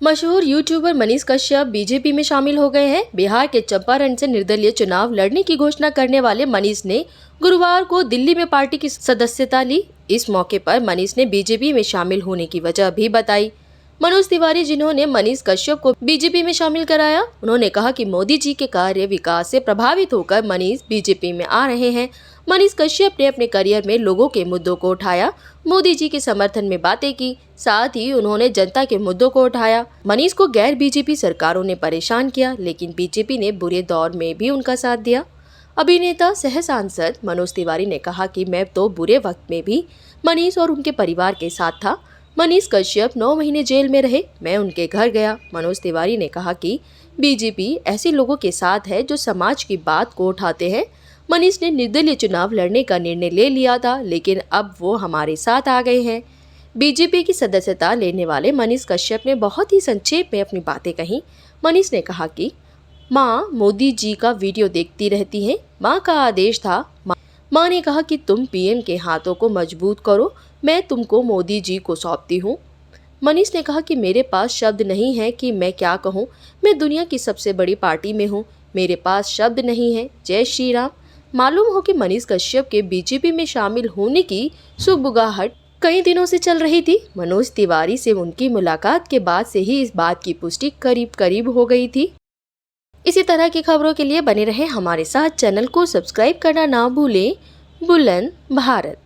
मशहूर YouTuber Manish Kashyap BJP में शामिल हो गए हैं। बिहार के चंपारण से निर्दलीय चुनाव लड़ने की घोषणा करने वाले मनीष ने गुरुवार को दिल्ली में पार्टी की सदस्यता ली। इस मौके पर मनीष ने बीजेपी में शामिल होने की वजह भी बताई। मनोज तिवारी, जिन्होंने मनीष कश्यप को बीजेपी में शामिल कराया, उन्होंने कहा कि मोदी जी के कार्य विकास से प्रभावित होकर मनीष बीजेपी में आ रहे हैं। मनीष कश्यप ने अपने करियर में लोगों के मुद्दों को उठाया, मोदी जी के समर्थन में बातें की, साथ ही उन्होंने जनता के मुद्दों को उठाया। मनीष को गैर बीजेपी सरकारों ने परेशान किया, लेकिन बीजेपी ने बुरे दौर में भी उनका साथ दिया। अभिनेता सह सांसद मनोज तिवारी ने कहा कि मैं तो बुरे वक्त में भी मनीष और उनके परिवार के साथ था। मनीष कश्यप 9 महीने जेल में रहे, मैं उनके घर गया। मनोज तिवारी ने कहा कि बीजेपी ऐसे लोगों के साथ है जो समाज की बात को उठाते हैं। मनीष ने निर्दलीय चुनाव लड़ने का निर्णय ले लिया था, लेकिन अब वो हमारे साथ आ गए हैं। बीजेपी की सदस्यता लेने वाले मनीष कश्यप ने बहुत ही संक्षेप में अपनी बातें कही। मनीष ने कहा कि माँ मोदी जी का वीडियो देखती रहती हैं, माँ का आदेश था। माँ ने कहा कि तुम पीएम के हाथों को मजबूत करो, मैं तुमको मोदी जी को सौंपती हूँ। मनीष ने कहा कि मेरे पास शब्द नहीं है कि मैं क्या कहूँ, मैं दुनिया की सबसे बड़ी पार्टी में हूँ, मेरे पास शब्द नहीं है। जय श्री राम। मालूम हो कि मनीष कश्यप के बीजेपी में शामिल होने की सुगबुगाहट कई दिनों से चल रही थी। मनोज तिवारी से उनकी मुलाकात के बाद से ही इस बात की पुष्टि करीब करीब हो गई थी। इसी तरह की खबरों के लिए बने रहें हमारे साथ। चैनल को सब्सक्राइब करना ना भूलें। बुलंद भारत।